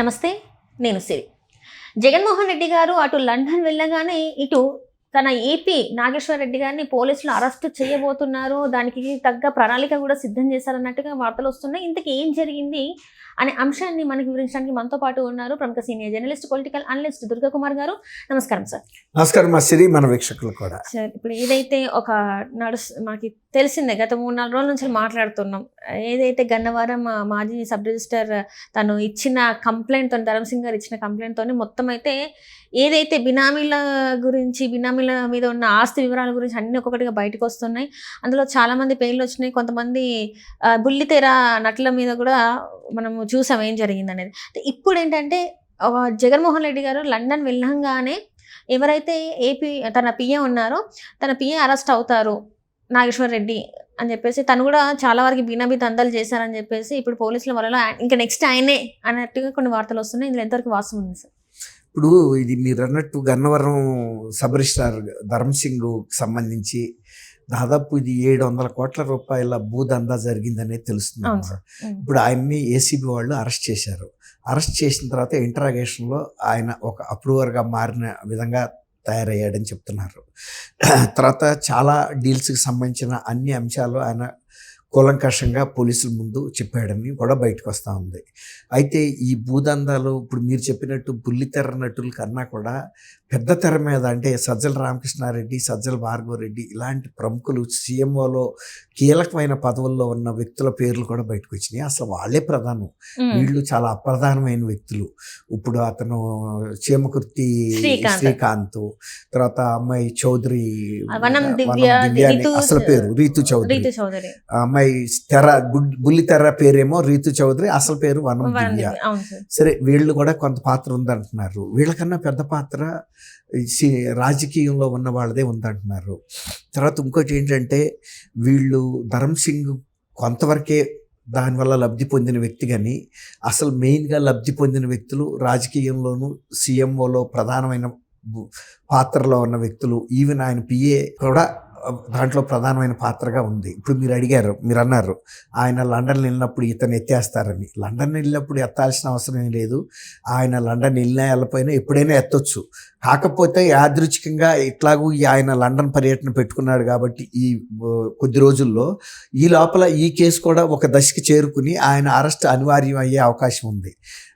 నమస్తే, నేను సిరి. జగన్మోహన్ రెడ్డి గారు అటు లండన్ వెళ్ళగానే ఇటు తన ఏపీ నాగేశ్వర రెడ్డి గారిని పోలీసులు అరెస్ట్ చేయబోతున్నారు. దానికి తగ్గ ప్రణాళిక కూడా సిద్ధం చేశారన్నట్టుగా వార్తలు వస్తున్నాయి. ఇంతకీ ఏం జరిగింది అనే అంశాన్ని మనకి వివరించడానికి మనతో పాటు ఉన్నారు ప్రముఖ senior journalist, political analyst Durga Kumar గారు. నమస్కారం సార్. నమస్కారం మా సిరి, మన వీక్షకులు కూడా. సార్, ఇప్పుడు ఏదైతే ఒక మనకి తెలిసిందే, గత 3-4 రోజుల నుంచి మాట్లాడుతున్నాం. ఏదైతే గన్నవరం మాజీ సబ్ రిజిస్టర్ తను ఇచ్చిన కంప్లైంట్తో, ధర్మసింగ్ గారు ఇచ్చిన కంప్లైంట్తో మొత్తం అయితే ఏదైతే బినామీల గురించి, బినామీల మీద ఉన్న ఆస్తి వివరాల గురించి అన్ని ఒక్కొక్కటిగా బయటకు వస్తున్నాయి. అందులో చాలామంది పేర్లు వచ్చినాయి. కొంతమంది బుల్లితెర నటుల మీద కూడా మనము చూసాం ఏం జరిగింది అనేది. ఇప్పుడు ఏంటంటే జగన్మోహన్ రెడ్డి గారు లండన్ వెళ్ళంగానే ఎవరైతే ఏపీ తన పిఏ ఉన్నారో తన పిఏ అరెస్ట్ అవుతారు నాగేశ్వర్ రెడ్డి అని చెప్పేసి, తను కూడా చాలా వరకు బినామీ దందాలు చేశారని చెప్పేసి ఇప్పుడు పోలీసుల వల్ల ఇంకా నెక్స్ట్ ఆయనే అన్నట్టుగా కొన్ని వార్తలు వస్తున్నాయి. ఇందులో ఎంతవరకు వాస్తవం ఉంది సార్? ఇప్పుడు ఇది మీరు అన్నట్టు గన్నవరం సబ్ రిజిస్ట్రార్ ధర్మసింగ్ సంబంధించి దాదాపు ఇది 700 కోట్ల రూపాయల భూదందా జరిగిందనే తెలుస్తుంది. ఇప్పుడు ఆయన్ని ఏసీబీ వాళ్ళు అరెస్ట్ చేశారు. అరెస్ట్ చేసిన తర్వాత ఇంటరాగేషన్లో ఆయన ఒక అప్రూవర్గా మారిన విధంగా తయారయ్యాడని చెప్తున్నారు. తర్వాత చాలా డీల్స్కి సంబంధించిన అన్ని అంశాలు ఆయన కూలంకషంగా పోలీసుల ముందు చెప్పాడని కూడా బయటకు వస్తూ ఉంది. అయితే ఈ భూదందాలు ఇప్పుడు మీరు చెప్పినట్టు బుల్లితెర నటుల కన్నా కూడా పెద్ద తెర మీద, అంటే సజ్జల రామకృష్ణారెడ్డి, సజ్జల భార్గవరెడ్డి ఇలాంటి ప్రముఖులు సీఎంఓలో కీలకమైన పదవుల్లో ఉన్న వ్యక్తుల పేర్లు కూడా బయటకు వచ్చినాయి. అసలు వాళ్ళే ప్రధానం, వీళ్ళు చాలా అప్రధానమైన వ్యక్తులు. ఇప్పుడు అతను చీమకుర్తి శ్రీకాంత్, తర్వాత అమ్మాయి చౌదరి, అసలు పేరు రీతు చౌదరి, అమ్మాయి బుల్లితెర పేరేమో రీతు చౌదరి, అసలు పేరు వనం దివ్య. సరే, వీళ్ళు కూడా కొంత పాత్ర ఉందంటున్నారు. వీళ్ళకన్నా పెద్ద పాత్ర రాజకీయంలో ఉన్న వాళ్ళదే ఉందంటున్నారు. తర్వాత ఇంకోటి ఏంటంటే, వీళ్ళు ధర్మసింగ్ కొంతవరకే దానివల్ల లబ్ధి పొందిన వ్యక్తి, కానీ అసలు మెయిన్గా లబ్ధి పొందిన వ్యక్తులు రాజకీయంలోనూ సీఎంఓలో ప్రధానమైన పాత్రలో ఉన్న వ్యక్తులు. ఈవెన్ ఆయన పిఏ కూడా దాంట్లో ప్రధానమైన పాత్రగా ఉంది. ఇప్పుడు మీరు అన్నారు ఆయన లండన్ వెళ్ళినప్పుడు ఇతను ఎత్తేస్తారని. లండన్ వెళ్ళినప్పుడు ఎత్తాల్సిన అవసరం ఏం లేదు. ఆయన లండన్ వెళ్ళిపోయినా ఎప్పుడైనా ఎత్తొచ్చు. కాకపోతే యాదృచ్ఛికంగా ఇట్లాగూ ఆయన లండన్ పర్యటన పెట్టుకున్నాడు కాబట్టి ఈ కొద్ది రోజుల్లో ఈ లోపల ఈ కేసు కూడా ఒక దశకి చేరుకుని ఆయన అరెస్ట్ అనివార్యం అయ్యే అవకాశం ఉంది.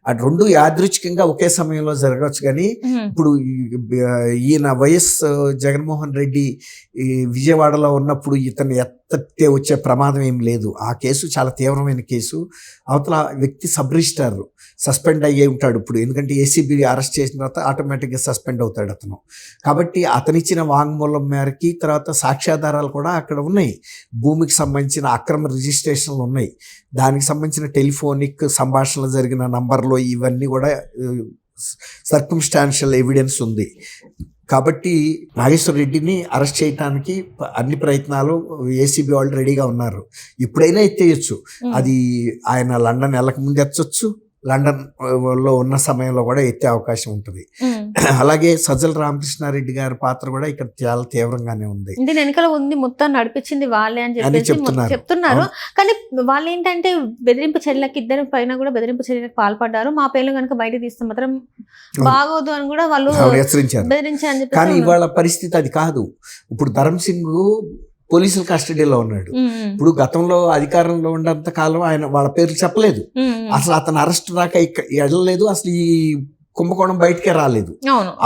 అటు రెండు యాదృచ్ఛికంగా ఒకే సమయంలో జరగవచ్చు. కానీ ఇప్పుడు ఈయన వైఎస్ జగన్మోహన్ రెడ్డి విజయవాడలో ఉన్నప్పుడు ఇతను ఎత్తే వచ్చే ప్రమాదం ఏం లేదు. ఆ కేసు చాలా తీవ్రమైన కేసు. అవతల వ్యక్తి సబ్ రిజిస్ట్రార్ సస్పెండ్ అయ్యే ఉంటాడు ఇప్పుడు, ఎందుకంటే ఏసీబీ అరెస్ట్ చేసిన తర్వాత ఆటోమేటిక్గా సస్పెండ్ అవుతాడు అతను. కాబట్టి అతనిచ్చిన వాంగ్మూలం మేరకి, తర్వాత సాక్ష్యాధారాలు కూడా అక్కడ ఉన్నాయి. భూమికి సంబంధించిన అక్రమ రిజిస్ట్రేషన్లు ఉన్నాయి, దానికి సంబంధించిన టెలిఫోనిక్ సంభాషణలు జరిగిన నంబర్లో ఇవన్నీ కూడా సర్కమ్స్టాన్షియల్ ఎవిడెన్స్ ఉంది. కాబట్టి నాగేశ్వర రెడ్డిని అరెస్ట్ చేయడానికి అన్ని ప్రయత్నాలు ఏసీబీ వాళ్ళు రెడీగా ఉన్నారు. ఇప్పుడైనా ఎత్తేయచ్చు. అది ఆయన లండన్ వెళ్ళక ముందు ఎత్తచ్చు, లండన్ లో ఉన్న సమయంలో కూడా ఎత్తే అవకాశం ఉంటుంది. అలాగే సజ్జల రామకృష్ణారెడ్డి గారి పాత్ర కూడా ఇక్కడ చాలా తీవ్రంగానే ఉంది. వెనకాల ఉంది, మొత్తం నడిపించింది వాళ్ళే అని చెప్పేసి చెప్తున్నారు. కానీ వాళ్ళు ఏంటంటే బెదిరింపు చర్యలకు, ఇద్దరి పైన కూడా బెదిరింపు చర్యలకు పాల్పడ్డారు. మా పేర్లు కనుక బయట తీస్తే మాత్రం బాగోదు అని కూడా వాళ్ళు బెదిరించారని చెప్పి. కానీ ఇవాళ పరిస్థితి అది కాదు. ఇప్పుడు ధర్మసింగ్ పోలీసుల కస్టడీలో ఉన్నాడు. ఇప్పుడు గతంలో అధికారంలో ఉన్నంత కాలం ఆయన వాళ్ళ పేర్లు చెప్పలేదు. అసలు అతను అరెస్ట్ రాక వెళ్ళలేదు, అసలు ఈ కుంభకోణం బయటకే రాలేదు.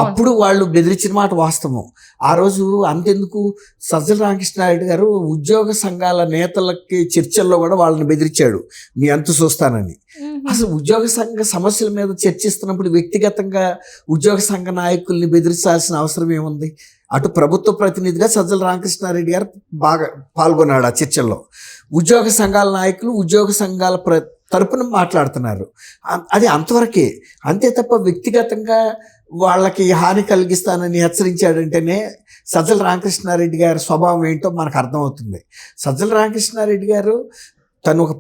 అప్పుడు వాళ్ళు బెదిరించిన మాట వాస్తవం. ఆ రోజు అంతెందుకు, సజ్జల రామకృష్ణారెడ్డి గారు ఉద్యోగ సంఘాల నేతలకి చర్చల్లో కూడా వాళ్ళని బెదిరించాడు, మీ అంతు చూస్తానని. అసలు ఉద్యోగ సంఘ సమస్యల మీద చర్చిస్తున్నప్పుడు వ్యక్తిగతంగా ఉద్యోగ సంఘ నాయకుల్ని బెదిరించాల్సిన అవసరం ఏముంది? అటు ప్రభుత్వ ప్రతినిధిగా సజ్జల రామకృష్ణారెడ్డి గారు బాగా పాల్గొన్నాడు ఆ చర్చల్లో. ఉద్యోగ సంఘాల నాయకులు ఉద్యోగ సంఘాల తరపున మాట్లాడుతున్నారు. అది అంతవరకే, అంతే తప్ప వ్యక్తిగతంగా వాళ్ళకి హాని కలిగిస్తానని హెచ్చరించాడంటేనే సజ్జల రామకృష్ణారెడ్డి గారి స్వభావం ఏంటో మనకు అర్థమవుతుంది. సజ్జల రామకృష్ణారెడ్డి గారు తను ఒక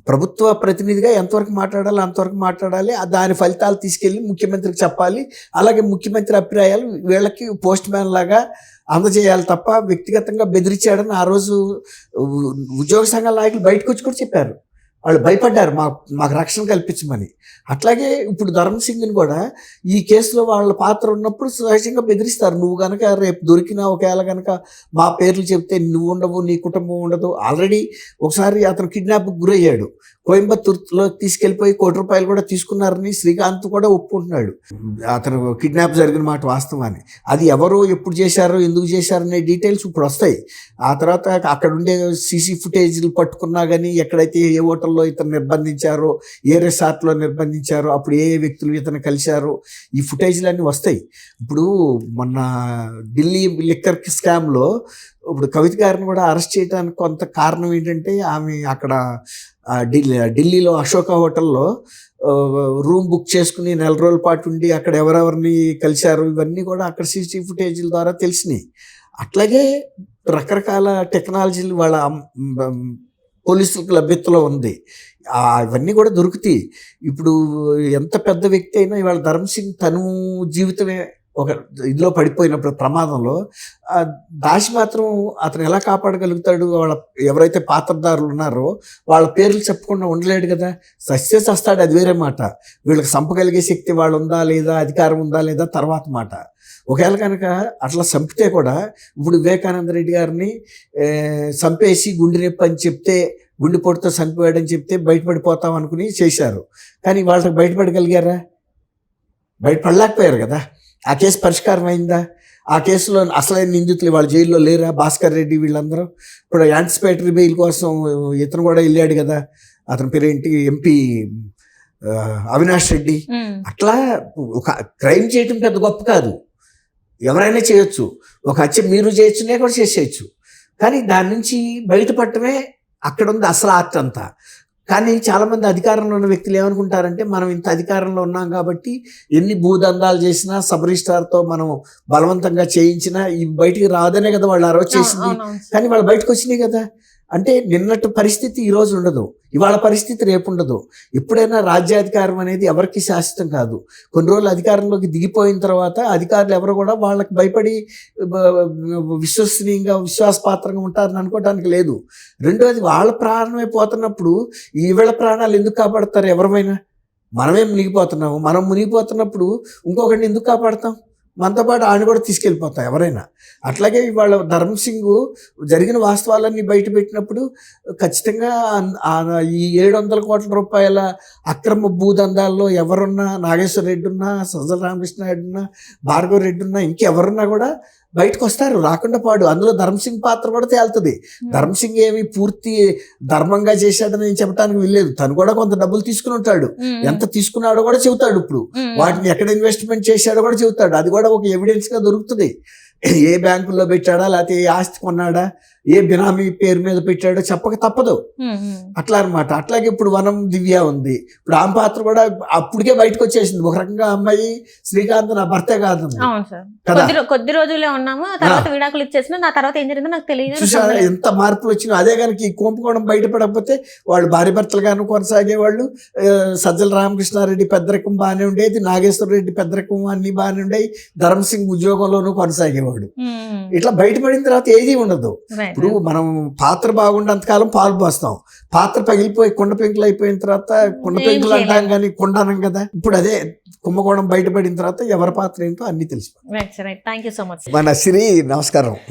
ప్రభుత్వ ప్రతినిధిగా ఎంతవరకు మాట్లాడాలో అంతవరకు మాట్లాడాలి, దాని ఫలితాలు తీసుకెళ్ళి ముఖ్యమంత్రికి చెప్పాలి. అలాగే ముఖ్యమంత్రి అభిప్రాయాలు వీళ్ళకి పోస్ట్ మ్యాన్ లాగా అందజేయాలి తప్ప వ్యక్తిగతంగా బెదిరించాడని ఆ రోజు ఉద్యోగ సంఘాల నాయకులు బయటకు వచ్చి కూడా చెప్పారు. వాళ్ళు భయపడ్డారు మాకు రక్షణ కల్పించమని. అట్లాగే ఇప్పుడు ధర్మ్ సింగ్ని కూడా ఈ కేసులో వాళ్ళ పాత్ర ఉన్నప్పుడు సహజంగా బెదిరిస్తారు. నువ్వు కనుక రేపు దొరికినా ఒకవేళ కనుక మా పేర్లు చెప్తే నువ్వు ఉండవు, నీ కుటుంబం ఉండదు. ఆల్రెడీ ఒకసారి అతను కిడ్నాప్కి గురయ్యాడు. కోయంబత్తూర్లో తీసుకెళ్ళిపోయి ₹1 కూడా తీసుకున్నారని శ్రీకాంత్ కూడా ఒప్పుకుంటున్నాడు. అతను కిడ్నాప్ జరిగిన మాట వాస్తవాన్ని. అది ఎవరు ఎప్పుడు చేశారో ఎందుకు చేశారో అనే డీటెయిల్స్ ఇప్పుడు వస్తాయి. ఆ తర్వాత అక్కడ ఉండే సీసీ ఫుటేజ్లు పట్టుకున్నా కానీ ఎక్కడైతే ఏ హోటల్లో ఇతను నిర్బంధించారో, ఏ రిసార్ట్లో నిర్బంధించారో, అప్పుడు ఏ వ్యక్తులు ఇతను కలిశారో ఈ ఫుటేజ్లన్నీ వస్తాయి. ఇప్పుడు మొన్న ఢిల్లీ లిక్కర్ స్కామ్లో ఇప్పుడు కవిత గారిని కూడా అరెస్ట్ చేయడానికి కొంత కారణం ఏంటంటే ఆమె అక్కడ ఢిల్లీలో అశోక హోటల్లో రూమ్ బుక్ చేసుకుని 4 రోజుల పాటు ఉండి అక్కడ ఎవరెవరిని కలిశారు ఇవన్నీ కూడా అక్కడ సీసీ ఫుటేజీల ద్వారా తెలిసినాయి. అట్లాగే రకరకాల టెక్నాలజీలు వాళ్ళ పోలీసులకు లభ్యతలో ఉంది. ఇవన్నీ కూడా దొరుకుతాయి. ఇప్పుడు ఎంత పెద్ద వ్యక్తి అయినా ఇవాళ ధర్మ్ సింగ్ తను జీవితమే ఒక ఇదిలో పడిపోయినప్పుడు ప్రమాదంలో దాచి మాత్రం అతను ఎలా కాపాడగలుగుతాడు? వాళ్ళ ఎవరైతే పాత్రదారులు ఉన్నారో వాళ్ళ పేర్లు చెప్పకుండా ఉండలేడు కదా. సక్సెస్ వస్తాడు, అది వేరే మాట. వీళ్ళకి చంపగలిగే శక్తి వాళ్ళు ఉందా లేదా, అధికారం ఉందా లేదా తర్వాత మాట. ఒకవేళ కనుక అట్లా చంపితే కూడా ఇప్పుడు వివేకానంద రెడ్డి గారిని చంపేసి గుండె నొప్పి అని చెప్తే, గుండెపోటుతో చనిపోయాడని చెప్తే బయటపడిపోతాం అనుకుని చేశారు. కానీ వాళ్ళకి బయటపడగలిగారా? బయటపడలేకపోయారు కదా. ఆ కేసు పరిష్కారం అయిందా? ఆ కేసులో అసలైన నిందితులు వాళ్ళ జైల్లో లేరా? భాస్కర్ రెడ్డి వీళ్ళందరూ. ఇప్పుడు యాంటిసిపేటరీ బెయిల్ కోసం ఇతను కూడా వెళ్ళాడు కదా. అతని పేరేంటి, ఎంపీ అవినాష్ రెడ్డి. అట్లా ఒక క్రైమ్ చేయటం పెద్ద గొప్ప కాదు, ఎవరైనా చేయొచ్చు. ఒక హత్య మీరు చేయొచ్చు, నేను కూడా చేసేయచ్చు. కానీ దాని నుంచి బయటపడటమే అక్కడ ఉంది అసలు ఆర్ట్ అంతా. కానీ చాలామంది అధికారంలో ఉన్న వ్యక్తులు ఏమనుకుంటారంటే మనం ఇంత అధికారంలో ఉన్నాం కాబట్టి ఎన్ని భూదందాలు చేసినా, సబ్ రిజిస్ట్రార్తో మనం బలవంతంగా చేయించినా ఇవి బయటికి రాదనే కదా వాళ్ళు ఆ రోజు చేసింది. కానీ వాళ్ళు బయటకు వచ్చినాయి కదా. అంటే నిన్నటి పరిస్థితి ఈ రోజు ఉండదు, ఇవాళ పరిస్థితి రేపు ఉండదు. ఎప్పుడైనా రాజ్యాధికారం అనేది ఎవరికి శాశ్వతం కాదు. కొన్ని రోజులు అధికారంలోకి దిగిపోయిన తర్వాత అధికారులు ఎవరు కూడా వాళ్ళకి భయపడి విశ్వసనీయంగా, విశ్వాసపాత్రంగా ఉంటారని అనుకోవడానికి లేదు. రెండోది, వాళ్ళ ప్రాణమే పోతున్నప్పుడు వీళ్ళ ప్రాణాలు ఎందుకు కాపాడతారు? ఎవరమైనా మనమే మునిగిపోతున్నాము. మనం మునిగిపోతున్నప్పుడు ఇంకొకరిని ఎందుకు కాపాడతాం? మనతో పాటు ఆయన కూడా తీసుకెళ్ళిపోతాం ఎవరైనా. అట్లాగే ఇవాళ ధర్మ్ సింగ్ జరిగిన వాస్తవాలన్నీ బయట పెట్టినప్పుడు ఖచ్చితంగా ఈ 700 కోట్ల రూపాయల అక్రమ భూదందాల్లో ఎవరున్నా, నాగేశ్వర రెడ్డి ఉన్నా, సజ్జల రామకృష్ణారెడ్డి ఉన్నా, భార్గవ రెడ్డి ఉన్నా, ఇంకెవరున్నా కూడా బయటకు వస్తారు రాకుండా పాడు. అందులో ధర్మ్ సింగ్ పాత్ర కూడా తేలుతుంది. ధర్మ్ సింగ్ ఏమి పూర్తి ధర్మంగా చేశాడని నేను చెప్పడానికి వెళ్ళలేదు. తను కూడా కొంత డబ్బులు తీసుకుని ఉంటాడు. ఎంత తీసుకున్నాడో కూడా చెబుతాడు. ఇప్పుడు వాటిని ఎక్కడ ఇన్వెస్ట్మెంట్ చేశాడో కూడా చెబుతాడు. అది కూడా ఒక ఎవిడెన్స్ గా దొరుకుతుంది. ఏ బ్యాంకుల్లో పెట్టాడా, లేకపోతే ఏ ఆస్తి కొన్నాడా, ఏ బినామీ పేరు మీద పెట్టాడో చెప్పక తప్పదు. అట్లా అనమాట. అట్లాగే ఇప్పుడు వనం దివ్య ఉంది. ఇప్పుడు ఆమె పాత్ర కూడా అప్పటికే బయటకు వచ్చేసింది. ఒక రకంగా అమ్మాయి శ్రీకాంత్ నా భర్తే కాదు కదా. కొద్ది రోజులే ఉన్నాము, తర్వాత విడాకులు ఇచ్చేసిన, నా తర్వాత ఏం జరిగిందో నాకు తెలియదు. చూసారా ఎంత మార్పులు వచ్చినా. అదే కనుక ఈ కుంభకోణం బయటపడకపోతే వాళ్ళు భార్య భర్తలుగాను కొనసాగేవాళ్ళు. సజ్జల రామకృష్ణారెడ్డి పెద్దరకం బాగానే ఉండేది, నాగేశ్వర రెడ్డి పెద్దరకం అన్ని బాగానే ఉండేవి, ధర్మ్ సింగ్ ఉద్యోగంలోనూ కొనసాగేవాడు. ఇట్లా బయటపడిన తర్వాత ఏది ఉండదు. ఇప్పుడు మనం పాత్ర బాగుండంతకాలం పాలు పోస్తాం, పాత్ర పగిలిపోయి కుండ పెంకులు అయిపోయిన తర్వాత కుండ పెంకులు అంటాం కానీ కుండానం కదా. ఇప్పుడు అదే కుంభకోణం బయటపడిన తర్వాత ఎవరి పాత్ర ఏంటో అన్ని తెలిసిపోయింది. మన శ్రీ, నమస్కారం.